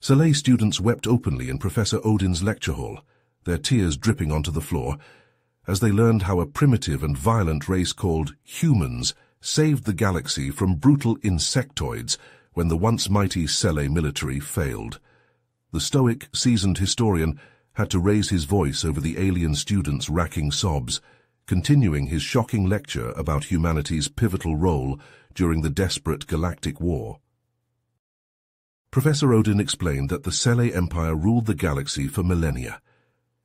Sci students wept openly in Professor Odin's lecture hall, their tears dripping onto the floor, as they learned how a primitive and violent race called humans saved the galaxy from brutal insectoids when the once mighty Sci military failed. The stoic, seasoned historian had to raise his voice over the alien students' racking sobs, continuing his shocking lecture about humanity's pivotal role during the desperate galactic war. Professor Odin explained that the Sci Empire ruled the galaxy for millennia.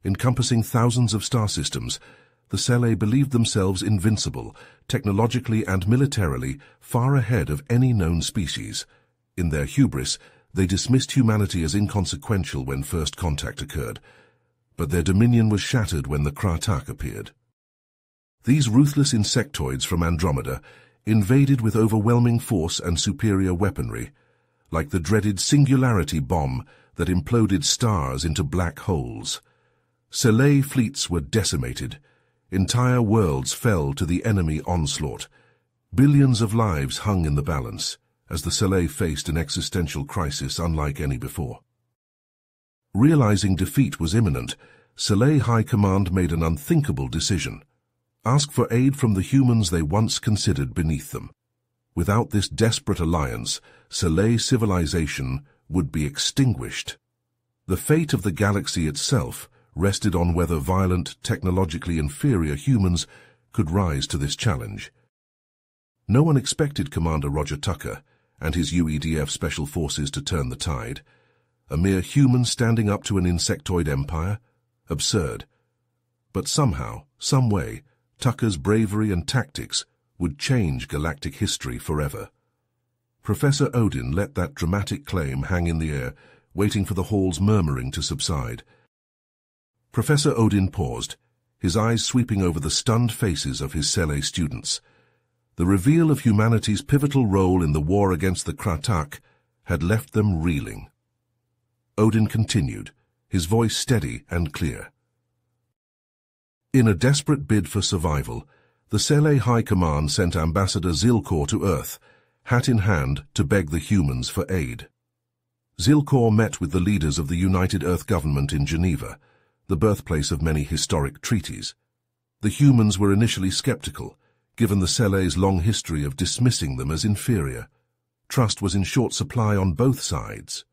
Encompassing thousands of star systems, the Sci believed themselves invincible, technologically and militarily far ahead of any known species. In their hubris, they dismissed humanity as inconsequential when first contact occurred, but their dominion was shattered when the Kratak appeared. These ruthless insectoids from Andromeda invaded with overwhelming force and superior weaponry, like the dreaded singularity bomb that imploded stars into black holes. Sci fleets were decimated. Entire worlds fell to the enemy onslaught. Billions of lives hung in the balance as the Sci faced an existential crisis unlike any before. Realizing defeat was imminent, Sci High Command made an unthinkable decision: ask for aid from the humans they once considered beneath them. Without this desperate alliance, Sci civilization would be extinguished. The fate of the galaxy itself rested on whether violent, technologically inferior humans could rise to this challenge. No one expected Commander Roger Tucker and his UEDF Special Forces to turn the tide. A mere human standing up to an insectoid empire? Absurd. But somehow, some way, Tucker's bravery and tactics would change galactic history forever. Professor Odin let that dramatic claim hang in the air, waiting for the hall's murmuring to subside. Professor Odin paused, his eyes sweeping over the stunned faces of his Sci students. The reveal of humanity's pivotal role in the war against the Kratak had left them reeling. Odin continued, his voice steady and clear. In a desperate bid for survival, the Sci High Command sent Ambassador Zilkor to Earth, hat in hand, to beg the humans for aid. Zilkor met with the leaders of the United Earth Government in Geneva, the birthplace of many historic treaties. The humans were initially skeptical, given the Sci's long history of dismissing them as inferior. Trust was in short supply on both sides.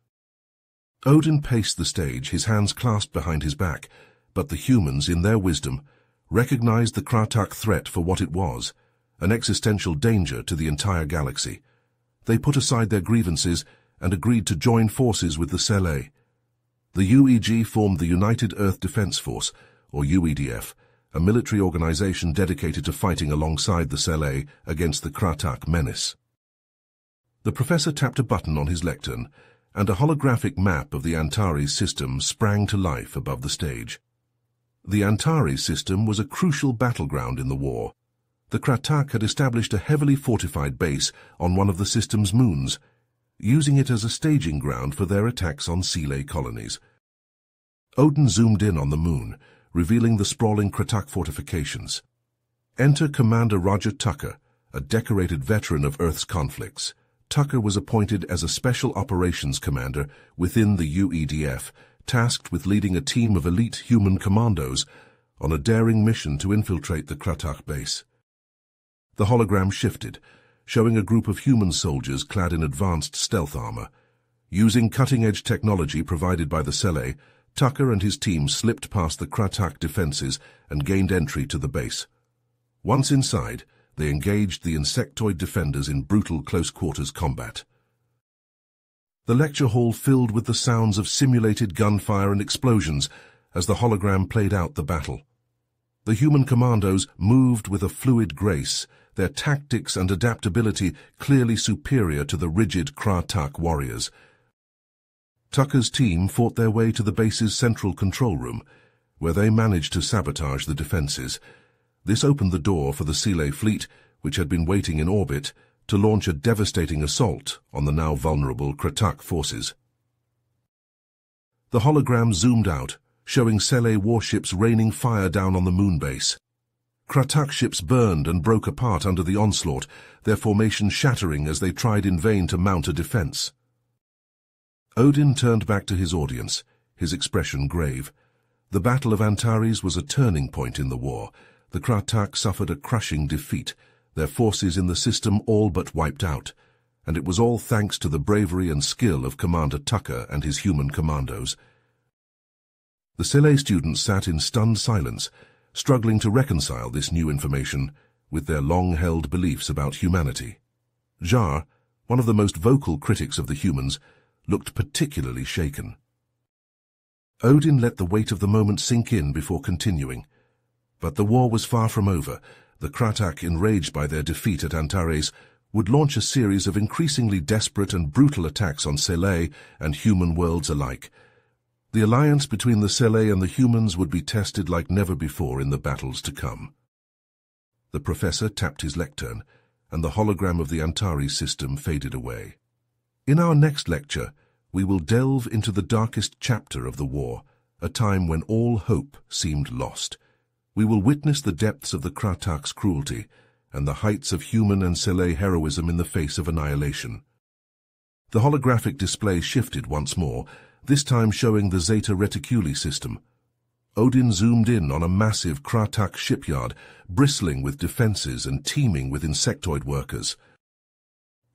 Odin paced the stage, his hands clasped behind his back, but the humans, in their wisdom, recognized the Kratak threat for what it was, an existential danger to the entire galaxy. They put aside their grievances and agreed to join forces with the Sci. The UEG formed the United Earth Defense Force, or UEDF, a military organization dedicated to fighting alongside the Sci against the Kratak menace. The professor tapped a button on his lectern, and a holographic map of the Antares system sprang to life above the stage. The Antares system was a crucial battleground in the war. The Kratak had established a heavily fortified base on one of the system's moons, using it as a staging ground for their attacks on Sci colonies. Odin zoomed in on the moon, revealing the sprawling Kratak fortifications. Enter Commander Roger Tucker, a decorated veteran of Earth's conflicts. Tucker was appointed as a Special Operations Commander within the UEDF, tasked with leading a team of elite human commandos on a daring mission to infiltrate the Kratak base. The hologram shifted, showing a group of human soldiers clad in advanced stealth armor. Using cutting-edge technology provided by the Sci, Tucker and his team slipped past the Kratak defenses and gained entry to the base. Once inside, they engaged the insectoid defenders in brutal close-quarters combat. The lecture hall filled with the sounds of simulated gunfire and explosions as the hologram played out the battle. The human commandos moved with a fluid grace, their tactics and adaptability clearly superior to the rigid Kratak warriors. Tucker's team fought their way to the base's central control room, where they managed to sabotage the defenses. This opened the door for the Sci fleet, which had been waiting in orbit, to launch a devastating assault on the now vulnerable Kratak forces. The hologram zoomed out, showing Sci warships raining fire down on the moon base. Kratak ships burned and broke apart under the onslaught, their formation shattering as they tried in vain to mount a defense. Odin turned back to his audience, his expression grave. The Battle of Antares was a turning point in the war. The Kratak suffered a crushing defeat, their forces in the system all but wiped out, and it was all thanks to the bravery and skill of Commander Tucker and his human commandos. The Sci students sat in stunned silence, struggling to reconcile this new information with their long-held beliefs about humanity. Jar, one of the most vocal critics of the humans, looked particularly shaken. Odin let the weight of the moment sink in before continuing. But the war was far from over. The Kratak, enraged by their defeat at Antares, would launch a series of increasingly desperate and brutal attacks on Sci and human worlds alike. The alliance between the Sci and the humans would be tested like never before in the battles to come. The professor tapped his lectern, and the hologram of the Antares system faded away. In our next lecture, we will delve into the darkest chapter of the war, a time when all hope seemed lost. We will witness the depths of the Kratak's cruelty and the heights of human and Sci heroism in the face of annihilation. The holographic display shifted once more, this time showing the Zeta Reticuli system. Odin zoomed in on a massive Kratak shipyard, bristling with defenses and teeming with insectoid workers.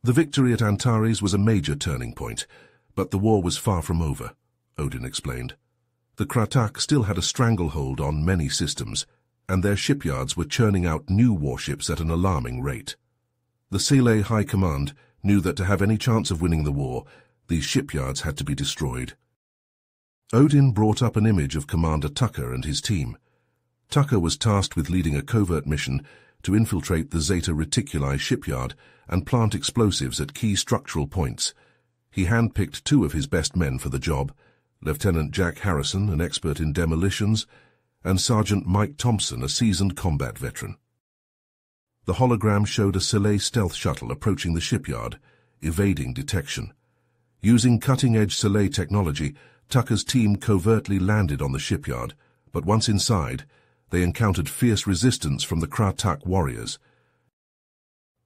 The victory at Antares was a major turning point, but the war was far from over, Odin explained. The Kratak still had a stranglehold on many systems, and their shipyards were churning out new warships at an alarming rate. The Sci High Command knew that to have any chance of winning the war, these shipyards had to be destroyed. Odin brought up an image of Commander Tucker and his team. Tucker was tasked with leading a covert mission to infiltrate the Zeta Reticuli shipyard and plant explosives at key structural points. He handpicked 2 of his best men for the job, Lieutenant Jack Harrison, an expert in demolitions, and Sergeant Mike Thompson, a seasoned combat veteran. The hologram showed a Sci stealth shuttle approaching the shipyard, evading detection. Using cutting-edge Sci technology, Tucker's team covertly landed on the shipyard, but once inside, they encountered fierce resistance from the Kratak warriors.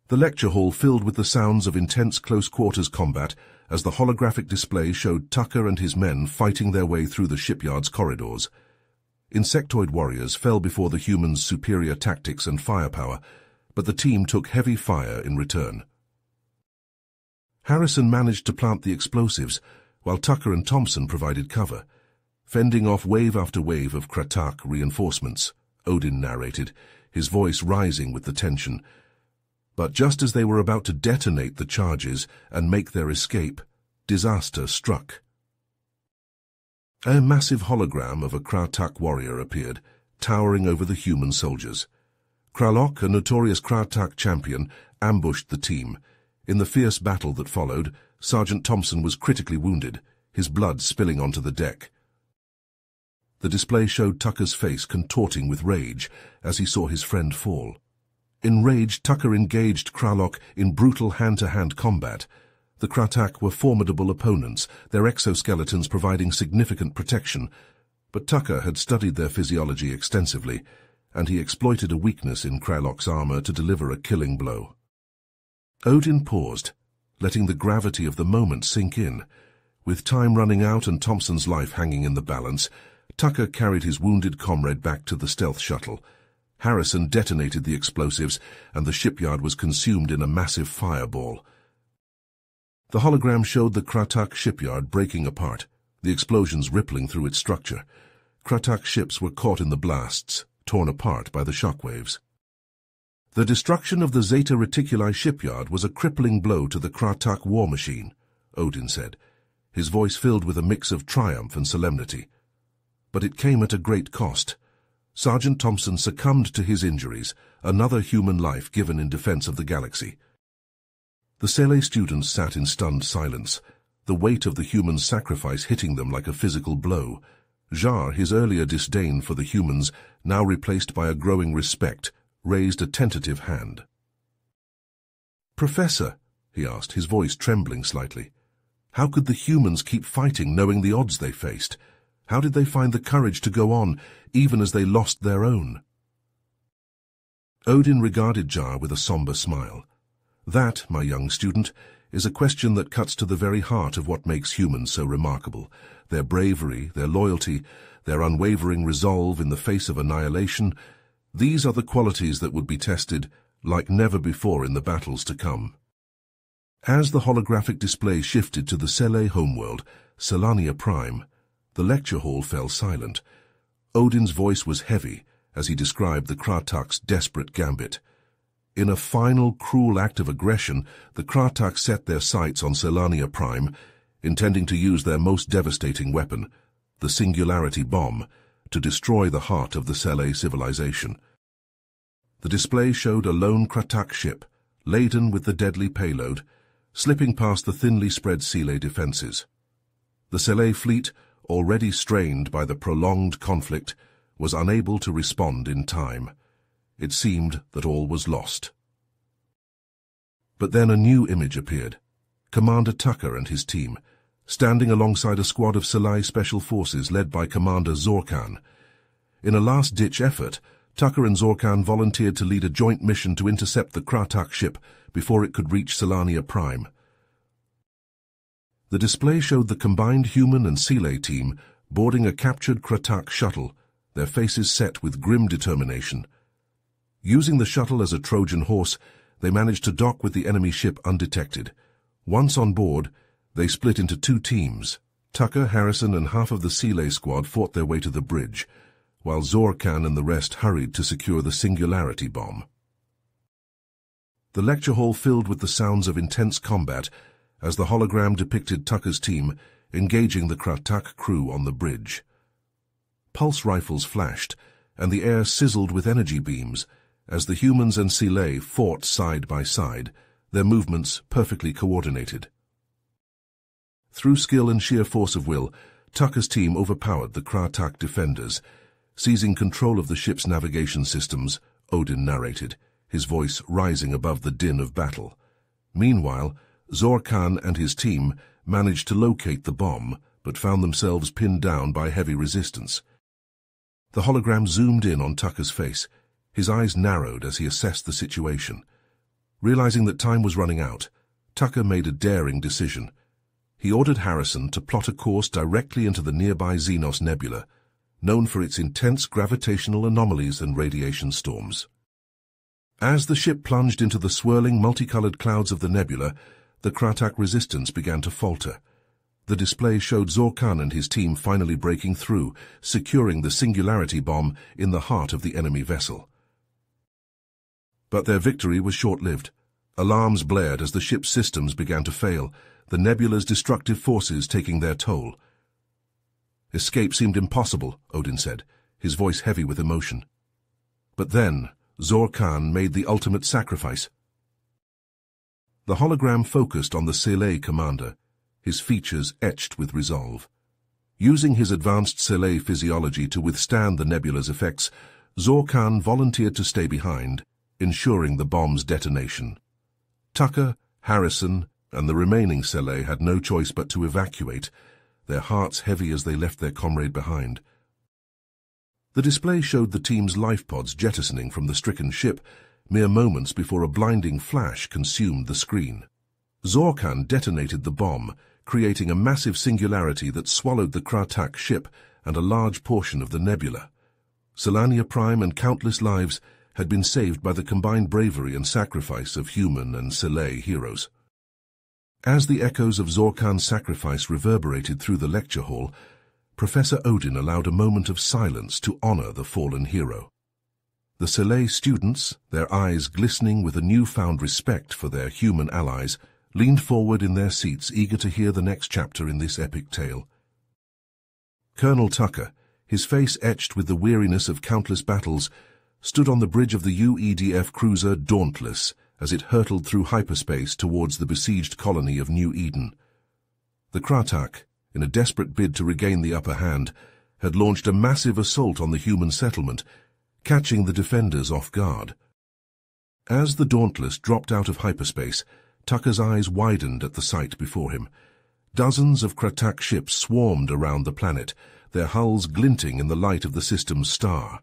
The lecture hall filled with the sounds of intense close-quarters combat as the holographic display showed Tucker and his men fighting their way through the shipyard's corridors. Insectoid warriors fell before the humans' superior tactics and firepower, but the team took heavy fire in return. Harrison managed to plant the explosives, while Tucker and Thompson provided cover, fending off wave after wave of Kratak reinforcements, Odin narrated, his voice rising with the tension. But just as they were about to detonate the charges and make their escape, disaster struck. A massive hologram of a Kratak warrior appeared, towering over the human soldiers. Kralok, a notorious Kratak champion, ambushed the team. In the fierce battle that followed, Sergeant Thompson was critically wounded, his blood spilling onto the deck. The display showed Tucker's face contorting with rage as he saw his friend fall. Enraged, Tucker engaged Kralok in brutal hand-to-hand combat. The Kratak were formidable opponents, their exoskeletons providing significant protection, but Tucker had studied their physiology extensively, and he exploited a weakness in Kralok's armor to deliver a killing blow. Odin paused, letting the gravity of the moment sink in. With time running out and Thompson's life hanging in the balance, Tucker carried his wounded comrade back to the stealth shuttle. Harrison detonated the explosives, and the shipyard was consumed in a massive fireball. The hologram showed the Kratak shipyard breaking apart, the explosions rippling through its structure. Kratak ships were caught in the blasts, torn apart by the shockwaves. The destruction of the Zeta Reticuli shipyard was a crippling blow to the Kratak war machine, Odin said, his voice filled with a mix of triumph and solemnity. But it came at a great cost. Sergeant Thompson succumbed to his injuries, another human life given in defense of the galaxy. The Sci students sat in stunned silence, the weight of the human's sacrifice hitting them like a physical blow. Jar, his earlier disdain for the humans, now replaced by a growing respect, raised a tentative hand. "Professor," he asked, his voice trembling slightly, "how could the humans keep fighting knowing the odds they faced? How did they find the courage to go on, even as they lost their own?" Odin regarded Jar with a somber smile. "That, my young student, is a question that cuts to the very heart of what makes humans so remarkable. Their bravery, their loyalty, their unwavering resolve in the face of annihilation, these are the qualities that would be tested like never before in the battles to come. As the holographic display shifted to the Sele homeworld, Selania Prime, the lecture hall fell silent. Odin's voice was heavy as he described the Kratak's desperate gambit. In a final, cruel act of aggression, the Kratak set their sights on Selania Prime, intending to use their most devastating weapon, the Singularity Bomb, to destroy the heart of the Sele civilization. The display showed a lone Kratak ship, laden with the deadly payload, slipping past the thinly spread Sele defenses. The Sele fleet, already strained by the prolonged conflict, was unable to respond in time. It seemed that all was lost. But then a new image appeared. Commander Tucker and his team, standing alongside a squad of Sele Special Forces led by Commander Zorkan. In a last-ditch effort, Tucker and Zorkan volunteered to lead a joint mission to intercept the Kratak ship before it could reach Selania Prime. The display showed the combined human and Sele team boarding a captured Kratak shuttle, their faces set with grim determination. Using the shuttle as a Trojan horse, they managed to dock with the enemy ship undetected. Once on board, they split into two teams. Tucker, Harrison, and half of the Sele squad fought their way to the bridge, while Zorkan and the rest hurried to secure the Singularity Bomb. The lecture hall filled with the sounds of intense combat as the hologram depicted Tucker's team engaging the Kratak crew on the bridge. Pulse rifles flashed, and the air sizzled with energy beams as the humans and Sele fought side by side, their movements perfectly coordinated. Through skill and sheer force of will, Tucker's team overpowered the Kratak defenders. Seizing control of the ship's navigation systems, Odin narrated, his voice rising above the din of battle. Meanwhile, Zorkan and his team managed to locate the bomb, but found themselves pinned down by heavy resistance. The hologram zoomed in on Tucker's face. His eyes narrowed as he assessed the situation. Realizing that time was running out, Tucker made a daring decision. He ordered Harrison to plot a course directly into the nearby Xenos Nebula, known for its intense gravitational anomalies and radiation storms. As the ship plunged into the swirling, multicolored clouds of the nebula, the Kratak resistance began to falter. The display showed Zorkan and his team finally breaking through, securing the Singularity Bomb in the heart of the enemy vessel. But their victory was short-lived. Alarms blared as the ship's systems began to fail, the nebula's destructive forces taking their toll. Escape seemed impossible, Odin said, his voice heavy with emotion. But then, Zorkan made the ultimate sacrifice. The hologram focused on the Sele commander, his features etched with resolve. Using his advanced Sele physiology to withstand the nebula's effects, Zorkan volunteered to stay behind, ensuring the bomb's detonation. Tucker, Harrison, and the remaining Sele had no choice but to evacuate, their hearts heavy as they left their comrade behind. The display showed the team's life pods jettisoning from the stricken ship, mere moments before a blinding flash consumed the screen. Zorkan detonated the bomb, creating a massive singularity that swallowed the Kratak ship and a large portion of the nebula. Selania Prime and countless lives had been saved by the combined bravery and sacrifice of human and Sele heroes. As the echoes of Zorkan's sacrifice reverberated through the lecture hall, Professor Odin allowed a moment of silence to honor the fallen hero. The Sele students, their eyes glistening with a newfound respect for their human allies, leaned forward in their seats, eager to hear the next chapter in this epic tale. Colonel Tucker, his face etched with the weariness of countless battles, stood on the bridge of the UEDF cruiser Dauntless as it hurtled through hyperspace towards the besieged colony of New Eden. The Kratak, in a desperate bid to regain the upper hand, had launched a massive assault on the human settlement, catching the defenders off guard. As the Dauntless dropped out of hyperspace, Tucker's eyes widened at the sight before him. Dozens of Kratak ships swarmed around the planet, their hulls glinting in the light of the system's star.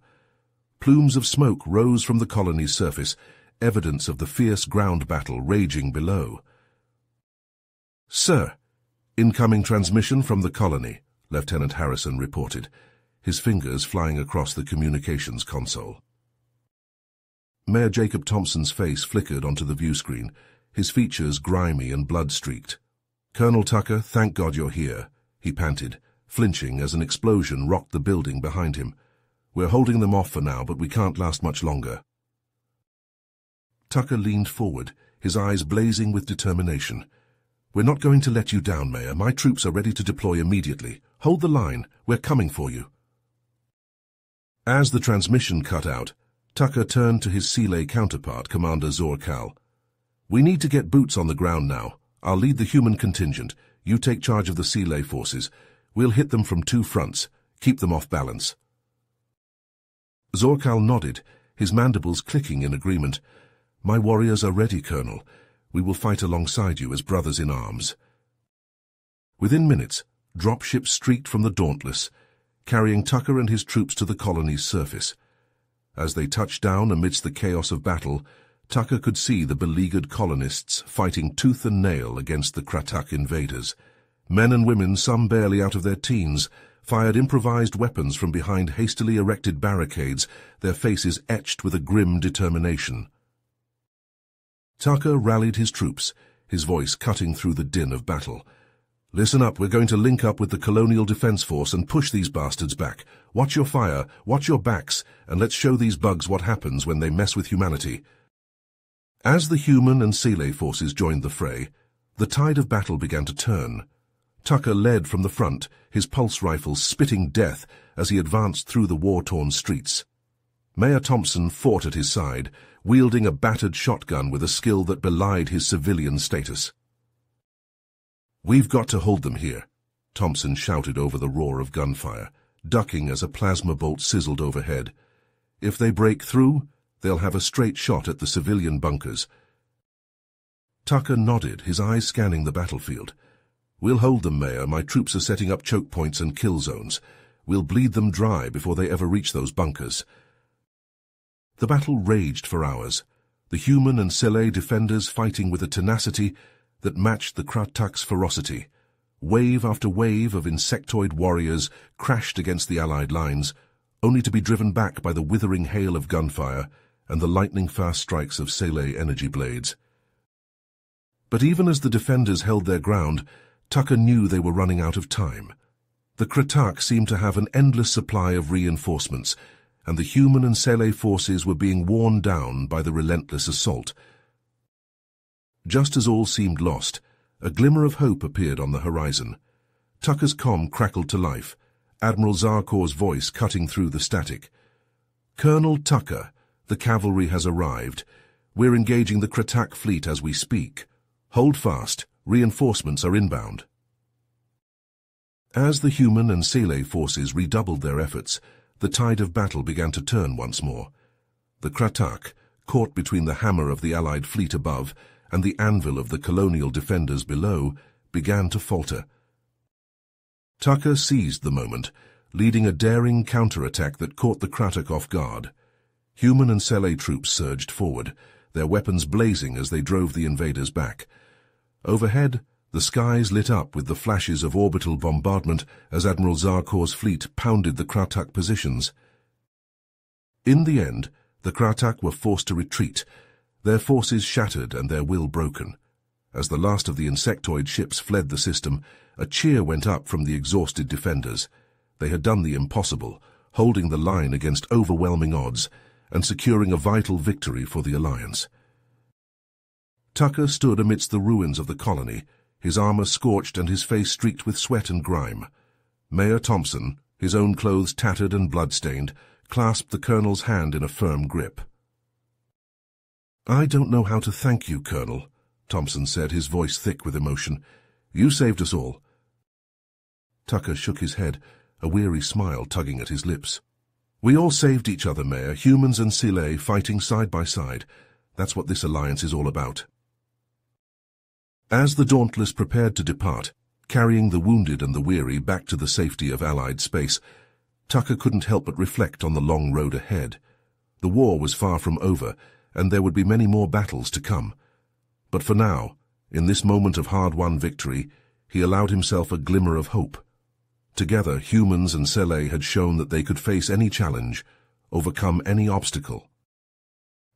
Plumes of smoke rose from the colony's surface, evidence of the fierce ground battle raging below. Sir, incoming transmission from the colony, Lieutenant Harrison reported, his fingers flying across the communications console. Mayor Jacob Thompson's face flickered onto the view screen, his features grimy and blood-streaked. "Colonel Tucker, thank God you're here," he panted, flinching as an explosion rocked the building behind him. "We're holding them off for now, but we can't last much longer." Tucker leaned forward, his eyes blazing with determination. "We're not going to let you down, Mayor. My troops are ready to deploy immediately. Hold the line. We're coming for you." As the transmission cut out, Tucker turned to his Sile counterpart, Commander Zorcal. "We need to get boots on the ground now. I'll lead the human contingent. You take charge of the Sile forces. We'll hit them from two fronts. Keep them off balance." Zorcal nodded, his mandibles clicking in agreement. "My warriors are ready, Colonel. We will fight alongside you as brothers in arms." Within minutes, dropships streaked from the Dauntless, carrying Tucker and his troops to the colony's surface. As they touched down amidst the chaos of battle, Tucker could see the beleaguered colonists fighting tooth and nail against the Kratak invaders. Men and women, some barely out of their teens, fired improvised weapons from behind hastily erected barricades, their faces etched with a grim determination. Tucker rallied his troops, his voice cutting through the din of battle. "Listen up, we're going to link up with the Colonial Defense Force and push these bastards back. Watch your fire, watch your backs, and let's show these bugs what happens when they mess with humanity." As the human and Sile forces joined the fray, the tide of battle began to turn. Tucker led from the front, his pulse rifles spitting death as he advanced through the war-torn streets. Mayor Thompson fought at his side, wielding a battered shotgun with a skill that belied his civilian status. "We've got to hold them here," Thompson shouted over the roar of gunfire, ducking as a plasma bolt sizzled overhead. "If they break through, they'll have a straight shot at the civilian bunkers." Tucker nodded, his eyes scanning the battlefield. "We'll hold them, Mayor. My troops are setting up choke points and kill zones. We'll bleed them dry before they ever reach those bunkers." The battle raged for hours, the human and Sile defenders fighting with a tenacity that matched the Kratak's ferocity. Wave after wave of insectoid warriors crashed against the Allied lines, only to be driven back by the withering hail of gunfire and the lightning-fast strikes of Sile energy blades. But even as the defenders held their ground, Tucker knew they were running out of time. The Kratak seemed to have an endless supply of reinforcements, and the human and Sile forces were being worn down by the relentless assault. Just as all seemed lost, a glimmer of hope appeared on the horizon. Tucker's comm crackled to life, Admiral Zarkor's voice cutting through the static. "Colonel Tucker, the cavalry has arrived. We're engaging the Kratak fleet as we speak. Hold fast, reinforcements are inbound." As the human and Sile forces redoubled their efforts, the tide of battle began to turn once more. The Kratak, caught between the hammer of the Allied fleet above and the anvil of the colonial defenders below, began to falter. Tucker seized the moment, leading a daring counterattack that caught the Kratak off guard. Human and Sile troops surged forward, their weapons blazing as they drove the invaders back. Overhead, the skies lit up with the flashes of orbital bombardment as Admiral Zarkor's fleet pounded the Kratak positions. In the end, the Kratak were forced to retreat, their forces shattered and their will broken. As the last of the insectoid ships fled the system, a cheer went up from the exhausted defenders. They had done the impossible, holding the line against overwhelming odds and securing a vital victory for the Alliance. Tucker stood amidst the ruins of the colony, his armor scorched and his face streaked with sweat and grime. Mayor Thompson, his own clothes tattered and blood-stained, clasped the colonel's hand in a firm grip. "I don't know how to thank you, Colonel," Thompson said, his voice thick with emotion. "You saved us all." Tucker shook his head, a weary smile tugging at his lips. "We all saved each other, Mayor, humans and Sile fighting side by side. That's what this alliance is all about." As the Dauntless prepared to depart, carrying the wounded and the weary back to the safety of Allied space, Tucker couldn't help but reflect on the long road ahead. The war was far from over, and there would be many more battles to come. But for now, In this moment of hard-won victory, he allowed himself a glimmer of hope. Together, humans and Sele had shown that they could face any challenge, overcome any obstacle.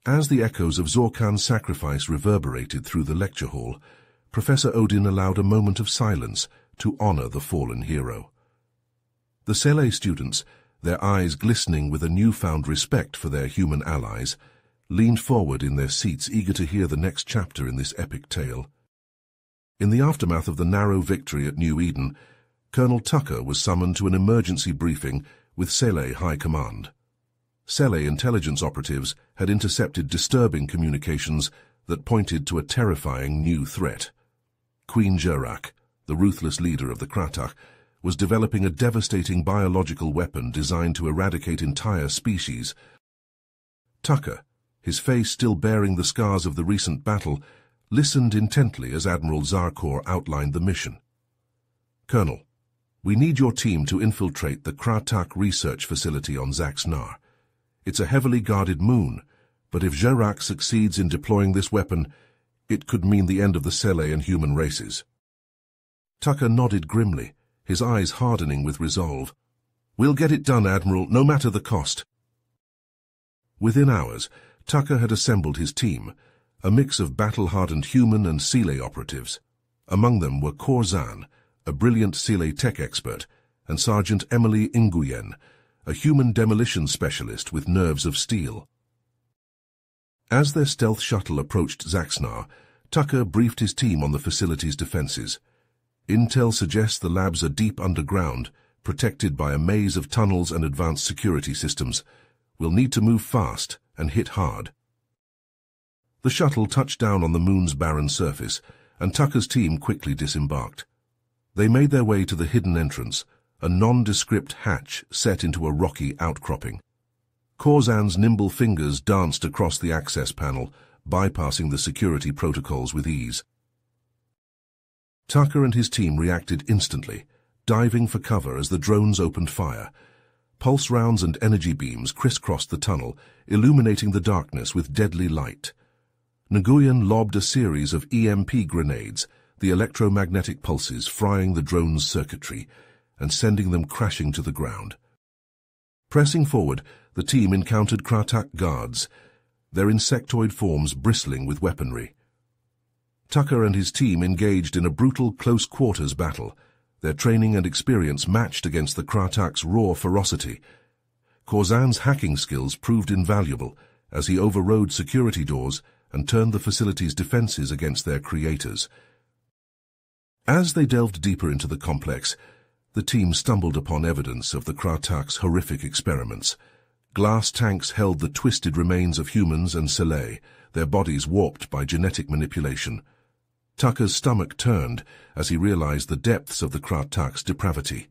As the echoes of Zorkan's sacrifice reverberated through the lecture hall, Professor Odin allowed a moment of silence to honor the fallen hero. The Sele students, their eyes glistening with a newfound respect for their human allies, leaned forward in their seats, eager to hear the next chapter in this epic tale. In the aftermath of the narrow victory at New Eden, Colonel Tucker was summoned to an emergency briefing with Sele High Command. Sele intelligence operatives had intercepted disturbing communications that pointed to a terrifying new threat. Queen Jurak, the ruthless leader of the Kratak, was developing a devastating biological weapon designed to eradicate entire species. Tucker, his face still bearing the scars of the recent battle, listened intently as Admiral Zarkor outlined the mission. Colonel, we need your team to infiltrate the Kratak research facility on Zaxnar. It's a heavily guarded moon, but if Jurak succeeds in deploying this weapon, it could mean the end of the Sele and human races. Tucker nodded grimly, his eyes hardening with resolve. We'll get it done, Admiral, no matter the cost. Within hours, Tucker had assembled his team, a mix of battle-hardened human and Sele operatives. Among them were Korzan, a brilliant Sele tech expert, and Sergeant Emily Nguyen, a human demolition specialist with nerves of steel. As their stealth shuttle approached Zaxnar, Tucker briefed his team on the facility's defenses. Intel suggests the labs are deep underground, protected by a maze of tunnels and advanced security systems. We'll need to move fast and hit hard. The shuttle touched down on the moon's barren surface, and Tucker's team quickly disembarked. They made their way to the hidden entrance, a nondescript hatch set into a rocky outcropping. Korzan's nimble fingers danced across the access panel, bypassing the security protocols with ease. Tucker and his team reacted instantly, diving for cover as the drones opened fire. Pulse rounds and energy beams crisscrossed the tunnel, illuminating the darkness with deadly light. Nguyen lobbed a series of EMP grenades, the electromagnetic pulses frying the drone's circuitry and sending them crashing to the ground. Pressing forward, the team encountered Kratak guards, their insectoid forms bristling with weaponry. Tucker and his team engaged in a brutal close-quarters battle, their training and experience matched against the Kratak's raw ferocity. Korzan's hacking skills proved invaluable as he overrode security doors and turned the facility's defenses against their creators. As they delved deeper into the complex, the team stumbled upon evidence of the Kratak's horrific experiments. Glass tanks held the twisted remains of humans and Sele, their bodies warped by genetic manipulation. Tucker's stomach turned as he realized the depths of the Kratak's depravity.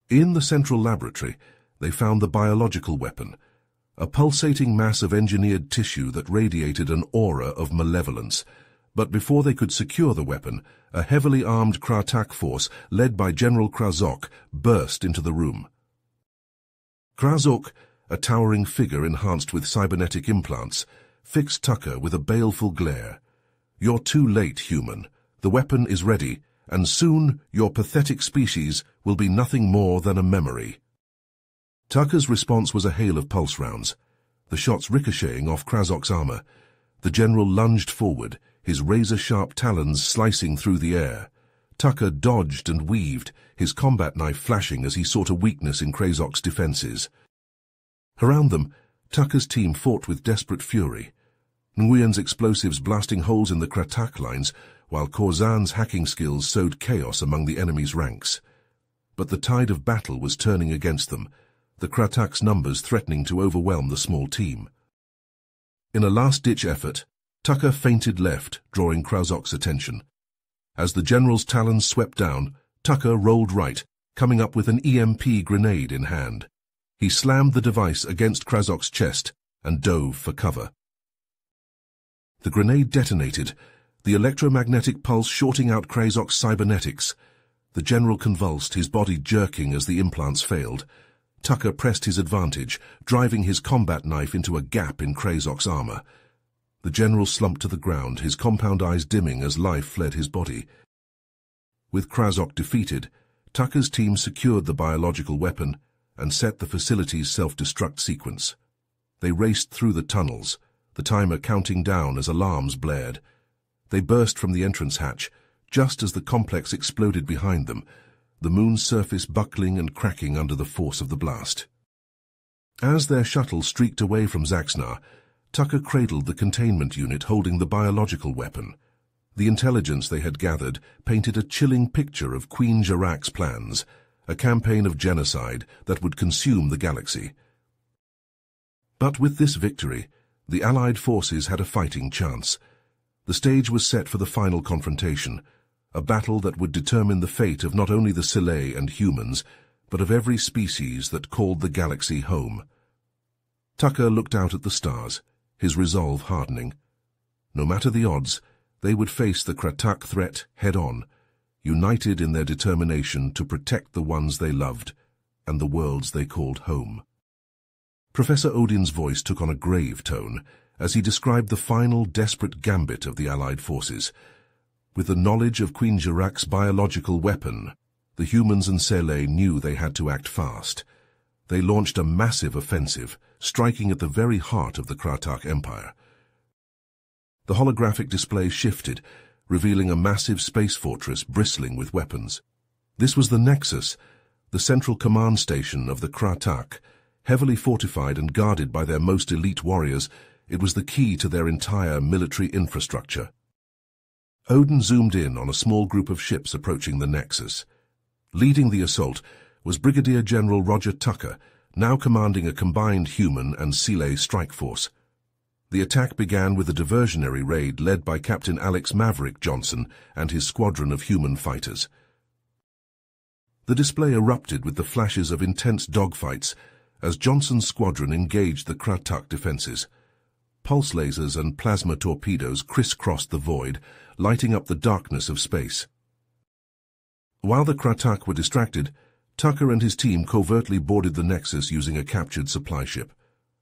In the central laboratory, they found the biological weapon, a pulsating mass of engineered tissue that radiated an aura of malevolence. But before they could secure the weapon, a heavily armed Kratak force, led by General Krazok, burst into the room. Krazok, a towering figure enhanced with cybernetic implants, fixed Tucker with a baleful glare. "You're too late, human. The weapon is ready, and soon your pathetic species will be nothing more than a memory." Tucker's response was a hail of pulse rounds, the shots ricocheting off Krazok's armor. The general lunged forward, his razor-sharp talons slicing through the air. Tucker dodged and weaved, his combat knife flashing as he sought a weakness in Krazok's defenses. Around them, Tucker's team fought with desperate fury. Nguyen's explosives blasting holes in the Kratak lines, while Korzan's hacking skills sowed chaos among the enemy's ranks. But the tide of battle was turning against them, the Kratak's numbers threatening to overwhelm the small team. In a last-ditch effort, Tucker feinted left, drawing Krazok's attention. As the general's talons swept down, Tucker rolled right, coming up with an EMP grenade in hand. He slammed the device against Krazok's chest and dove for cover. The grenade detonated, the electromagnetic pulse shorting out Krazok's cybernetics. The general convulsed, his body jerking as the implants failed. Tucker pressed his advantage, driving his combat knife into a gap in Krazok's armor. The general slumped to the ground, his compound eyes dimming as life fled his body. With Krasok defeated, Tucker's team secured the biological weapon and set the facility's self-destruct sequence. They raced through the tunnels, the timer counting down as alarms blared. They burst from the entrance hatch, just as the complex exploded behind them, the moon's surface buckling and cracking under the force of the blast. As their shuttle streaked away from Zaxnar, Tucker cradled the containment unit holding the biological weapon. The intelligence they had gathered painted a chilling picture of Queen Jarak's plans, a campaign of genocide that would consume the galaxy. But with this victory, the Allied forces had a fighting chance. The stage was set for the final confrontation, a battle that would determine the fate of not only the Selae and humans, but of every species that called the galaxy home. Tucker looked out at the stars, his resolve hardening. No matter the odds, they would face the Kratak threat head-on, united in their determination to protect the ones they loved and the worlds they called home. Professor Odin's voice took on a grave tone as he described the final desperate gambit of the Allied forces. With the knowledge of Queen Jarak's biological weapon, the humans and Selae knew they had to act fast. They launched a massive offensive, striking at the very heart of the Kratak Empire. The holographic display shifted, revealing a massive space fortress bristling with weapons. This was the Nexus, the central command station of the Kratak. Heavily fortified and guarded by their most elite warriors, it was the key to their entire military infrastructure. Odin zoomed in on a small group of ships approaching the Nexus. Leading the assault was Brigadier General Roger Tucker, now commanding a combined human and Selae strike force. The attack began with a diversionary raid led by Captain Alex Maverick Johnson and his squadron of human fighters. The display erupted with the flashes of intense dogfights as Johnson's squadron engaged the Kratak defenses. Pulse lasers and plasma torpedoes crisscrossed the void, lighting up the darkness of space. While the Kratak were distracted, Tucker and his team covertly boarded the Nexus using a captured supply ship.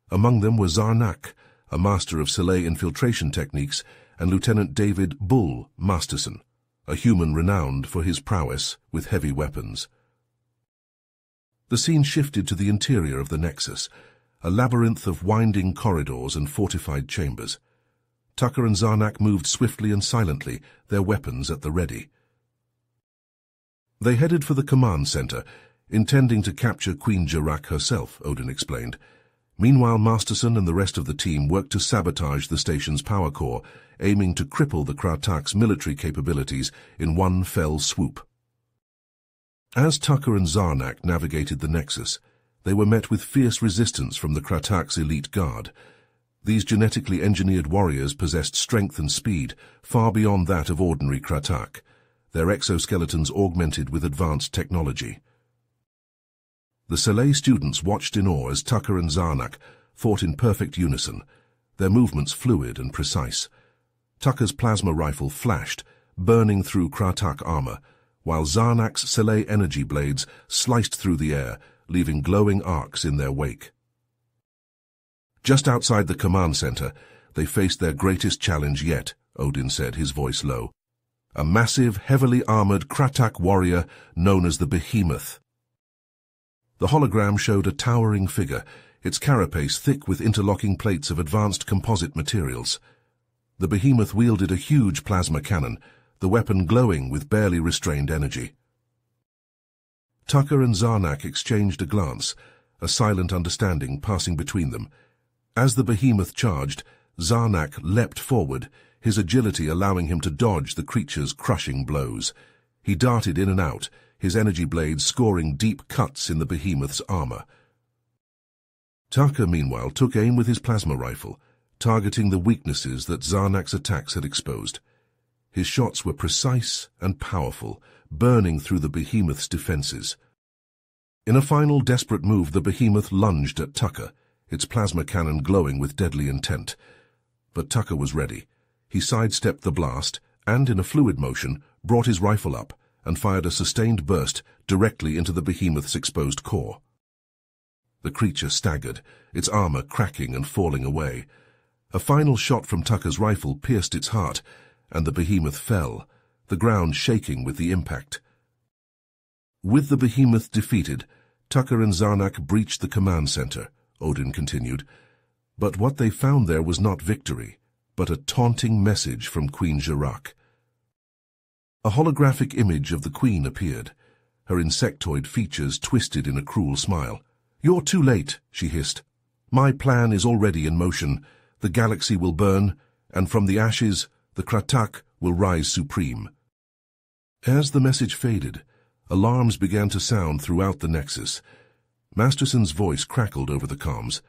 Among them were Zarnak, a master of Selae infiltration techniques, and Lieutenant David Bull Masterson, a human renowned for his prowess with heavy weapons. The scene shifted to the interior of the Nexus, a labyrinth of winding corridors and fortified chambers. Tucker and Zarnak moved swiftly and silently, their weapons at the ready. They headed for the command center, intending to capture Queen Jarak herself, Odin explained. Meanwhile, Masterson and the rest of the team worked to sabotage the station's power core, aiming to cripple the Kratak's military capabilities in one fell swoop. As Tucker and Zarnak navigated the Nexus, they were met with fierce resistance from the Kratak's elite guard. These genetically engineered warriors possessed strength and speed far beyond that of ordinary Kratak, their exoskeletons augmented with advanced technology. The Selae students watched in awe as Tucker and Zarnak fought in perfect unison, their movements fluid and precise. Tucker's plasma rifle flashed, burning through Kratak armor, while Zarnak's Selae energy blades sliced through the air, leaving glowing arcs in their wake. Just outside the command center, they faced their greatest challenge yet, Odin said, his voice low. A massive, heavily armored Kratak warrior known as the Behemoth. The hologram showed a towering figure, its carapace thick with interlocking plates of advanced composite materials. The Behemoth wielded a huge plasma cannon, the weapon glowing with barely restrained energy. Tucker and Zarnak exchanged a glance, a silent understanding passing between them. As the Behemoth charged, Zarnak leapt forward, his agility allowing him to dodge the creature's crushing blows. He darted in and out, his energy blades scoring deep cuts in the Behemoth's armor. Tucker, meanwhile, took aim with his plasma rifle, targeting the weaknesses that Zarnak's attacks had exposed. His shots were precise and powerful, burning through the Behemoth's defenses. In a final desperate move, the Behemoth lunged at Tucker, its plasma cannon glowing with deadly intent. But Tucker was ready. He sidestepped the blast and, in a fluid motion, brought his rifle up and fired a sustained burst directly into the Behemoth's exposed core. The creature staggered, its armor cracking and falling away. A final shot from Tucker's rifle pierced its heart, and the behemoth fell, the ground shaking with the impact. With the behemoth defeated, Tucker and Zarnak breached the command center, Odin continued. But what they found there was not victory, but a taunting message from Queen Jarak. A holographic image of the Queen appeared, her insectoid features twisted in a cruel smile. "You're too late," she hissed. "My plan is already in motion. The galaxy will burn, and from the ashes, the Kratak will rise supreme." As the message faded, alarms began to sound throughout the Nexus. Masterson's voice crackled over the comms.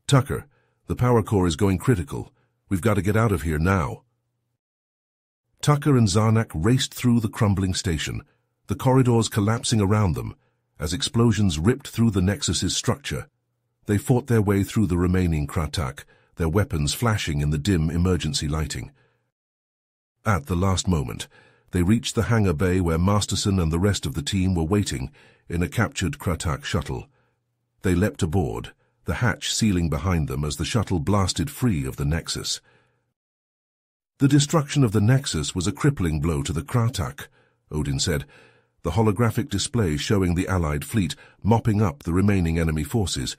"Tucker, the power core is going critical. We've got to get out of here now." Tucker and Zarnak raced through the crumbling station, the corridors collapsing around them as explosions ripped through the Nexus's structure. They fought their way through the remaining Kratak, their weapons flashing in the dim emergency lighting. At the last moment, they reached the hangar bay where Masterson and the rest of the team were waiting in a captured Kratak shuttle. They leapt aboard, the hatch sealing behind them as the shuttle blasted free of the Nexus. The destruction of the Nexus was a crippling blow to the Kratak, Odin said, the holographic display showing the Allied fleet mopping up the remaining enemy forces.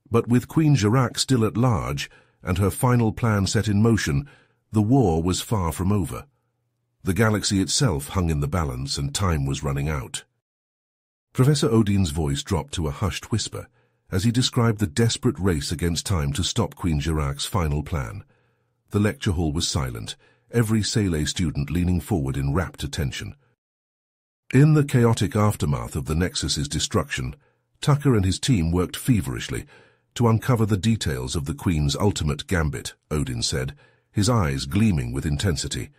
But with Queen Jarak still at large, and her final plan set in motion, the war was far from over. The galaxy itself hung in the balance, and time was running out. Professor Odin's voice dropped to a hushed whisper as he described the desperate race against time to stop Queen Jarak's final plan. The lecture hall was silent, every Sele student leaning forward in rapt attention. In the chaotic aftermath of the Nexus's destruction, Tucker and his team worked feverishly to uncover the details of the Queen's ultimate gambit, Odin said, his eyes gleaming with intensity.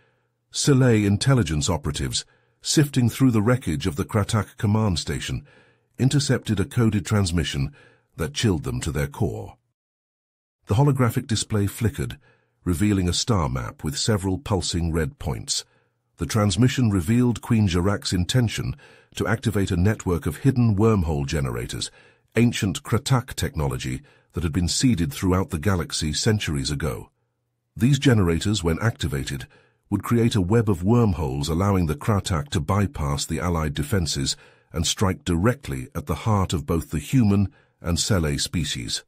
Sele intelligence operatives, sifting through the wreckage of the Kratak command station, intercepted a coded transmission that chilled them to their core. The holographic display flickered, revealing a star map with several pulsing red points. The transmission revealed Queen Jarak's intention to activate a network of hidden wormhole generators, ancient Kratak technology that had been seeded throughout the galaxy centuries ago. These generators, when activated, would create a web of wormholes allowing the Kratak to bypass the Allied defenses and strike directly at the heart of both the human and Sele species,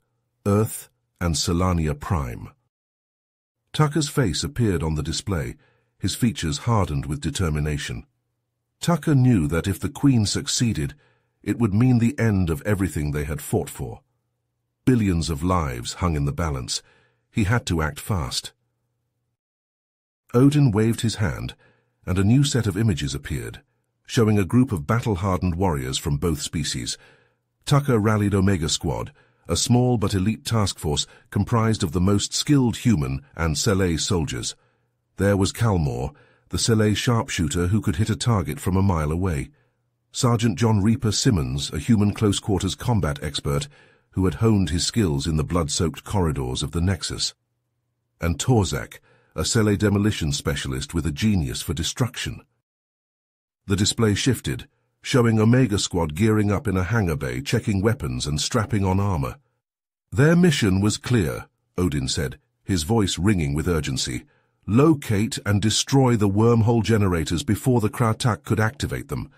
Earth and Solania Prime. Tucker's face appeared on the display, his features hardened with determination. Tucker knew that if the Queen succeeded, it would mean the end of everything they had fought for. Billions of lives hung in the balance. He had to act fast. Odin waved his hand, and a new set of images appeared, showing a group of battle-hardened warriors from both species. Tucker rallied Omega Squad, a small but elite task force comprised of the most skilled human and Sele soldiers. There was Calmore, the Sele sharpshooter who could hit a target from a mile away. Sergeant John Reaper Simmons, a human close-quarters combat expert who had honed his skills in the blood-soaked corridors of the Nexus. And Torzak, a Sele demolition specialist with a genius for destruction. The display shifted, showing Omega Squad gearing up in a hangar bay, checking weapons and strapping on armor. Their mission was clear, Odin said, his voice ringing with urgency. Locate and destroy the wormhole generators before the Kratak could activate them.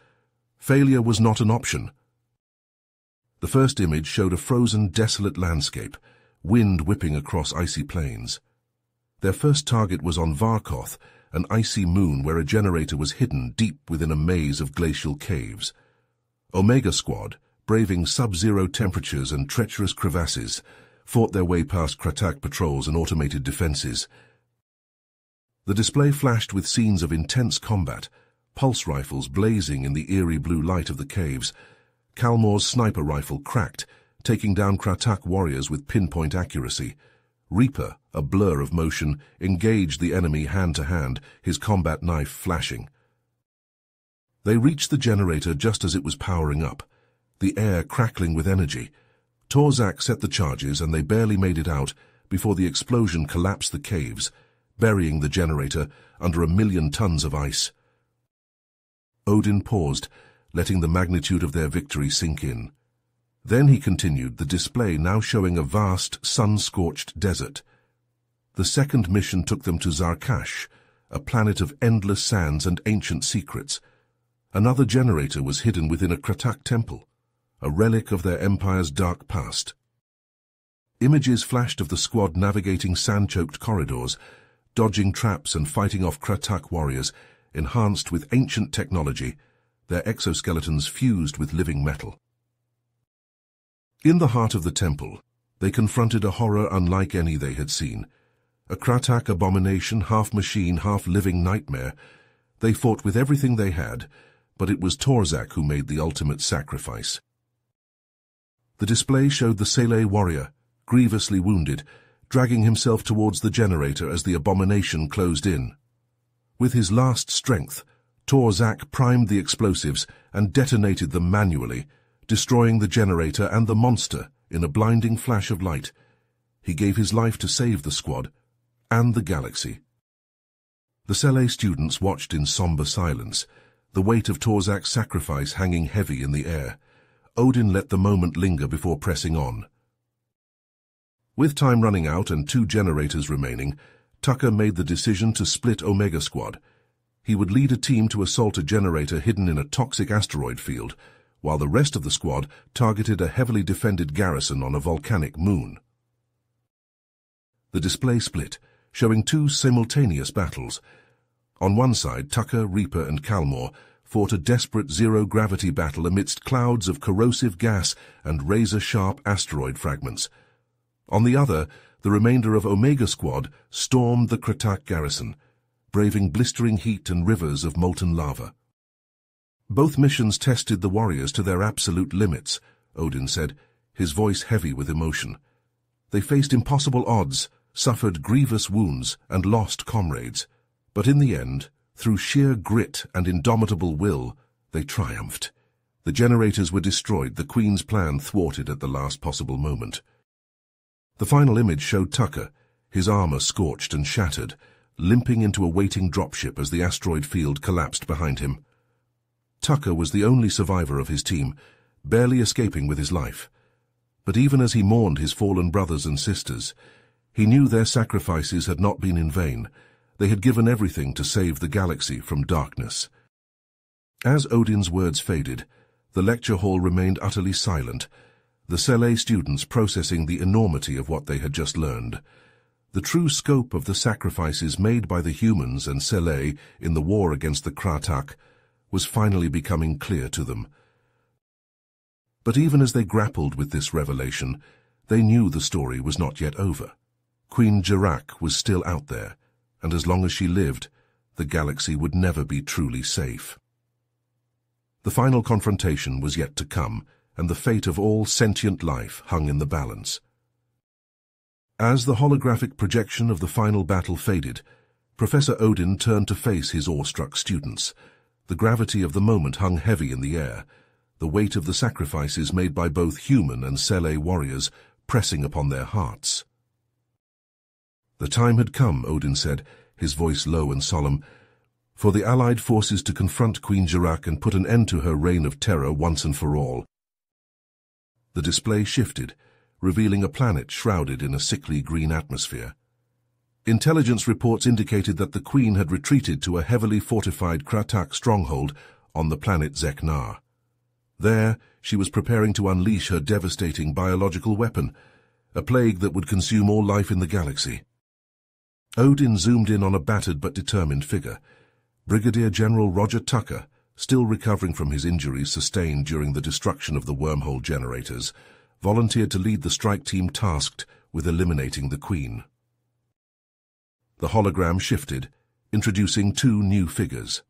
Failure was not an option. The first image showed a frozen, desolate landscape, wind whipping across icy plains. Their first target was on Varkoth, an icy moon where a generator was hidden deep within a maze of glacial caves. Omega Squad, braving sub-zero temperatures and treacherous crevasses, fought their way past Kratak patrols and automated defenses. The display flashed with scenes of intense combat, pulse rifles blazing in the eerie blue light of the caves. Calmore's sniper rifle cracked, taking down Kratak warriors with pinpoint accuracy. Reaper, a blur of motion, engaged the enemy hand-to-hand, his combat knife flashing. They reached the generator just as it was powering up, the air crackling with energy. Torzak set the charges and they barely made it out before the explosion collapsed the caves, burying the generator under 1,000,000 tons of ice. Odin paused, letting the magnitude of their victory sink in. Then he continued, the display now showing a vast, sun-scorched desert. The second mission took them to Zarkash, a planet of endless sands and ancient secrets. Another generator was hidden within a Kratak temple, a relic of their empire's dark past. Images flashed of the squad navigating sand-choked corridors, dodging traps and fighting off Kratak warriors, enhanced with ancient technology, their exoskeletons fused with living metal. In the heart of the temple, they confronted a horror unlike any they had seen. A Kratak abomination, half machine, half living nightmare. They fought with everything they had, but it was Torzak who made the ultimate sacrifice. The display showed the Sele warrior, grievously wounded, dragging himself towards the generator as the abomination closed in. With his last strength, Torzak primed the explosives and detonated them manually, destroying the generator and the monster in a blinding flash of light. He gave his life to save the squad and the galaxy. The Sele students watched in somber silence, the weight of Torzak's sacrifice hanging heavy in the air. Odin let the moment linger before pressing on. With time running out and 2 generators remaining, Tucker made the decision to split Omega Squad. He would lead a team to assault a generator hidden in a toxic asteroid field, while the rest of the squad targeted a heavily defended garrison on a volcanic moon. The display split, showing 2 simultaneous battles. On one side, Tucker, Reaper, and Kalmor fought a desperate zero-gravity battle amidst clouds of corrosive gas and razor-sharp asteroid fragments. On the other, the remainder of Omega Squad stormed the Kratak garrison, braving blistering heat and rivers of molten lava. Both missions tested the warriors to their absolute limits, Odin said, his voice heavy with emotion. They faced impossible odds, suffered grievous wounds, and lost comrades. But in the end, through sheer grit and indomitable will, they triumphed. The generators were destroyed, the Queen's plan thwarted at the last possible moment. The final image showed Tucker, his armor scorched and shattered, limping into a waiting dropship as the asteroid field collapsed behind him. Tucker was the only survivor of his team, barely escaping with his life. But even as he mourned his fallen brothers and sisters, he knew their sacrifices had not been in vain. They had given everything to save the galaxy from darkness. As Odin's words faded, the lecture hall remained utterly silent, the Sele students processing the enormity of what they had just learned. The true scope of the sacrifices made by the humans and Sele in the war against the Kratak was finally becoming clear to them. But even as they grappled with this revelation, they knew the story was not yet over. Queen Jirak was still out there, and as long as she lived, the galaxy would never be truly safe. The final confrontation was yet to come, and the fate of all sentient life hung in the balance. As the holographic projection of the final battle faded, Professor Odin turned to face his awestruck students. The gravity of the moment hung heavy in the air, the weight of the sacrifices made by both human and Sele warriors pressing upon their hearts. The time had come, Odin said, his voice low and solemn, for the Allied forces to confront Queen Jirak and put an end to her reign of terror once and for all. The display shifted, revealing a planet shrouded in a sickly green atmosphere. Intelligence reports indicated that the Queen had retreated to a heavily fortified Kratak stronghold on the planet Zeknar. There, she was preparing to unleash her devastating biological weapon, a plague that would consume all life in the galaxy. Odin zoomed in on a battered but determined figure, Brigadier General Roger Tucker, still recovering from his injuries sustained during the destruction of the wormhole generators, volunteered to lead the strike team tasked with eliminating the Queen. The hologram shifted, introducing 2 new figures.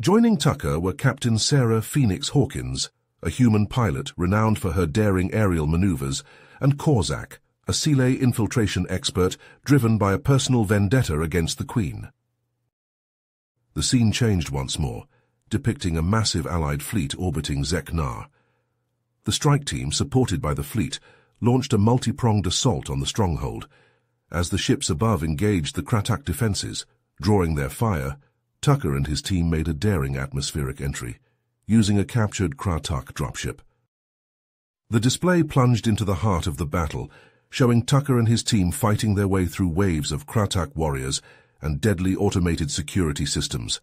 Joining Tucker were Captain Sarah Phoenix Hawkins, a human pilot renowned for her daring aerial maneuvers, and Korzak, a Sele infiltration expert driven by a personal vendetta against the Queen. The scene changed once more, depicting a massive Allied fleet orbiting Zeknar. The strike team, supported by the fleet, launched a multi-pronged assault on the stronghold. As the ships above engaged the Kratak defenses, drawing their fire, Tucker and his team made a daring atmospheric entry, using a captured Kratak dropship. The display plunged into the heart of the battle, showing Tucker and his team fighting their way through waves of Kratak warriors and deadly automated security systems.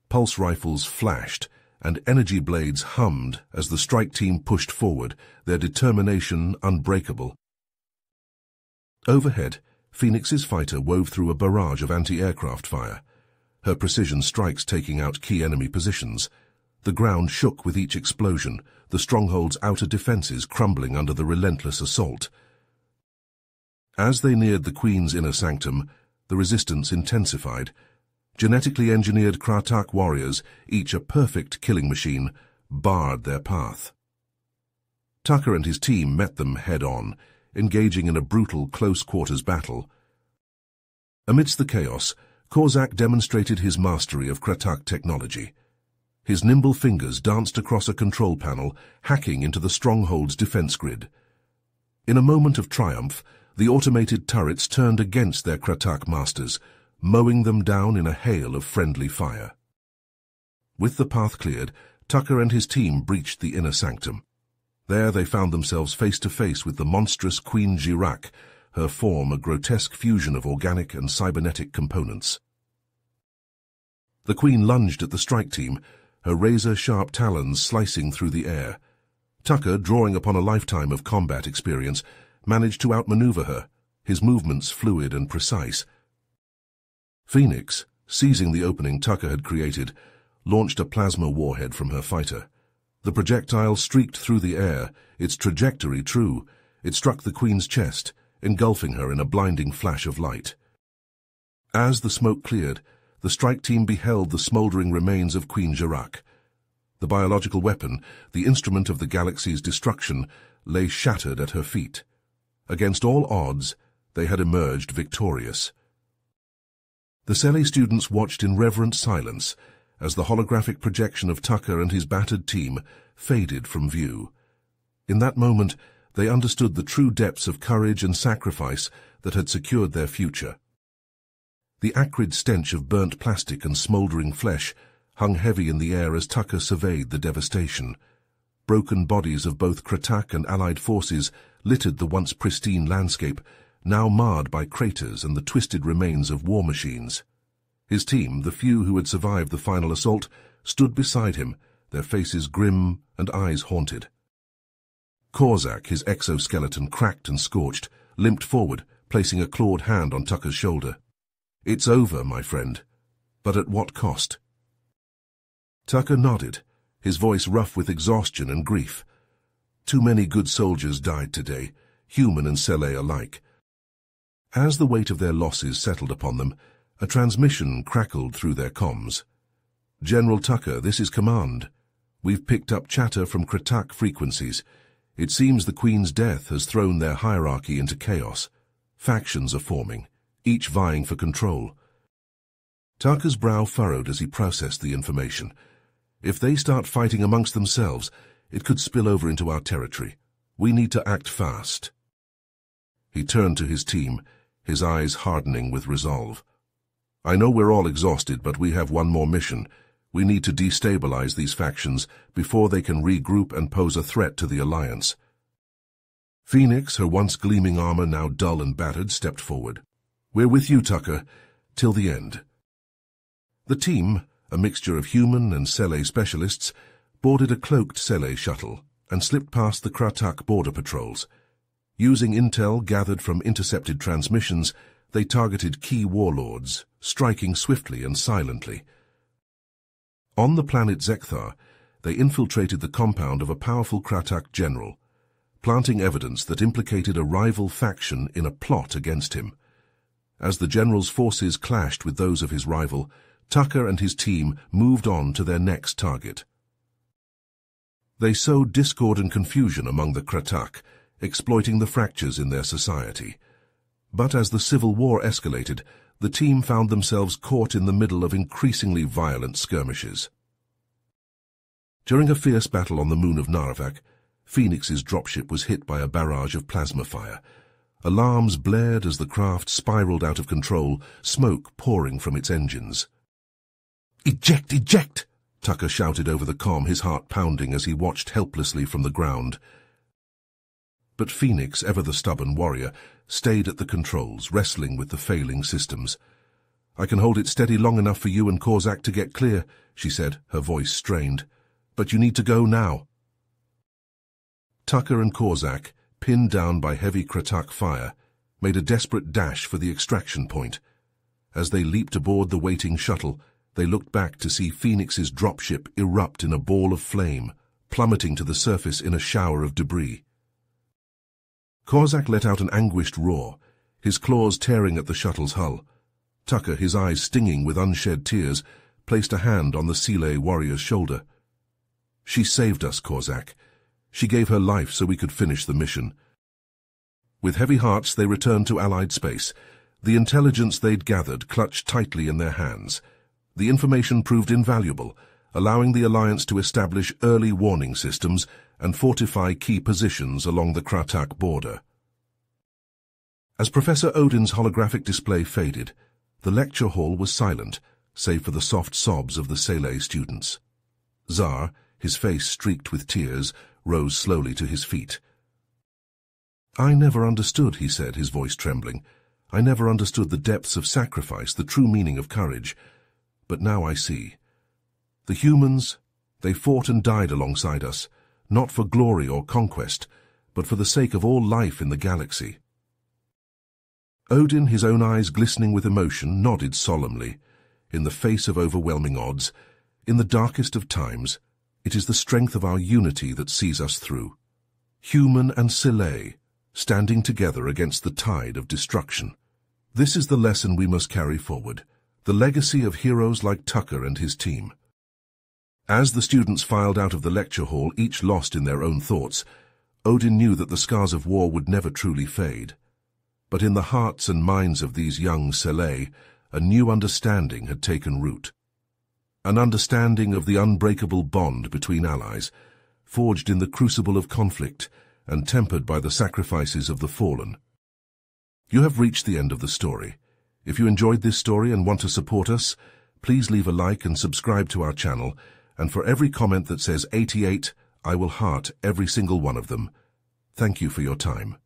Pulse rifles flashed, and energy blades hummed as the strike team pushed forward, their determination unbreakable. Overhead, Phoenix's fighter wove through a barrage of anti-aircraft fire, her precision strikes taking out key enemy positions. The ground shook with each explosion, the stronghold's outer defenses crumbling under the relentless assault. As they neared the Queen's inner sanctum, the resistance intensified. Genetically engineered Kratak warriors, each a perfect killing machine, barred their path. Tucker and his team met them head-on, engaging in a brutal close-quarters battle. Amidst the chaos, Kozak demonstrated his mastery of Kratak technology. His nimble fingers danced across a control panel, hacking into the stronghold's defense grid. In a moment of triumph, the automated turrets turned against their Kratak masters, mowing them down in a hail of friendly fire. With the path cleared, Tucker and his team breached the inner sanctum. There they found themselves face to face with the monstrous Queen Jirak, her form a grotesque fusion of organic and cybernetic components. The Queen lunged at the strike team, her razor-sharp talons slicing through the air. Tucker, drawing upon a lifetime of combat experience, managed to outmaneuver her, his movements fluid and precise. Phoenix, seizing the opening Tucker had created, launched a plasma warhead from her fighter. The projectile streaked through the air, its trajectory true. It struck the Queen's chest, engulfing her in a blinding flash of light. As the smoke cleared, the strike team beheld the smoldering remains of Queen Jirak. The biological weapon, the instrument of the galaxy's destruction, lay shattered at her feet. Against all odds, they had emerged victorious. The Sci students watched in reverent silence as the holographic projection of Tucker and his battered team faded from view. In that moment, they understood the true depths of courage and sacrifice that had secured their future. The acrid stench of burnt plastic and smouldering flesh hung heavy in the air as Tucker surveyed the devastation. Broken bodies of both Kratak and allied forces littered the once pristine landscape, now marred by craters and the twisted remains of war machines. His team, the few who had survived the final assault, stood beside him, their faces grim and eyes haunted. Kozak, his exoskeleton cracked and scorched, limped forward, placing a clawed hand on Tucker's shoulder. "It's over, my friend. But at what cost?" Tucker nodded, his voice rough with exhaustion and grief. "Too many good soldiers died today, human and Sele alike." As the weight of their losses settled upon them, a transmission crackled through their comms. "General Tucker, this is command. We've picked up chatter from Kratak frequencies. It seems the Queen's death has thrown their hierarchy into chaos. Factions are forming, each vying for control." Tucker's brow furrowed as he processed the information. "If they start fighting amongst themselves, it could spill over into our territory. We need to act fast." He turned to his team, his eyes hardening with resolve. "I know we're all exhausted, but we have one more mission. We need to destabilize these factions before they can regroup and pose a threat to the Alliance." Phoenix, her once gleaming armor now dull and battered, stepped forward. "We're with you, Tucker, till the end." The team, a mixture of human and Sele specialists, boarded a cloaked Sele shuttle and slipped past the Kratak border patrols. Using intel gathered from intercepted transmissions, they targeted key warlords, striking swiftly and silently. On the planet Zekthar, they infiltrated the compound of a powerful Kratak general, planting evidence that implicated a rival faction in a plot against him. As the general's forces clashed with those of his rival, Tucker and his team moved on to their next target. They sowed discord and confusion among the Kratak, exploiting the fractures in their society. But as the civil war escalated, the team found themselves caught in the middle of increasingly violent skirmishes. During a fierce battle on the moon of Narvak, Phoenix's dropship was hit by a barrage of plasma fire. Alarms blared as the craft spiraled out of control, smoke pouring from its engines. "Eject! Eject!" Tucker shouted over the comm, his heart pounding as he watched helplessly from the ground. But Phoenix, ever the stubborn warrior, stayed at the controls, wrestling with the failing systems. "I can hold it steady long enough for you and Kozak to get clear," she said, her voice strained. "But you need to go now." Tucker and Kozak, pinned down by heavy Kratak fire, made a desperate dash for the extraction point. As they leaped aboard the waiting shuttle, they looked back to see Phoenix's dropship erupt in a ball of flame, plummeting to the surface in a shower of debris. Kozak let out an anguished roar, his claws tearing at the shuttle's hull. Tucker, his eyes stinging with unshed tears, placed a hand on the Sile warrior's shoulder. "She saved us, Kozak. She gave her life so we could finish the mission." With heavy hearts, they returned to Allied space. The intelligence they'd gathered clutched tightly in their hands. The information proved invaluable, allowing the Alliance to establish early warning systems and fortify key positions along the Kratak border. As Professor Odin's holographic display faded, the lecture hall was silent, save for the soft sobs of the Sele students. Tsar, his face streaked with tears, rose slowly to his feet. "I never understood," he said, his voice trembling. "I never understood the depths of sacrifice, the true meaning of courage. But now I see. The humans, they fought and died alongside us, not for glory or conquest, but for the sake of all life in the galaxy." Odin, his own eyes glistening with emotion, nodded solemnly. "In the face of overwhelming odds, in the darkest of times, it is the strength of our unity that sees us through. Human and Sile, standing together against the tide of destruction. This is the lesson we must carry forward, the legacy of heroes like Tucker and his team." As the students filed out of the lecture hall, each lost in their own thoughts, Odin knew that the scars of war would never truly fade. But in the hearts and minds of these young Sele, a new understanding had taken root. An understanding of the unbreakable bond between allies, forged in the crucible of conflict and tempered by the sacrifices of the fallen. You have reached the end of the story. If you enjoyed this story and want to support us, please leave a like and subscribe to our channel, and for every comment that says 88, I will heart every single one of them. Thank you for your time.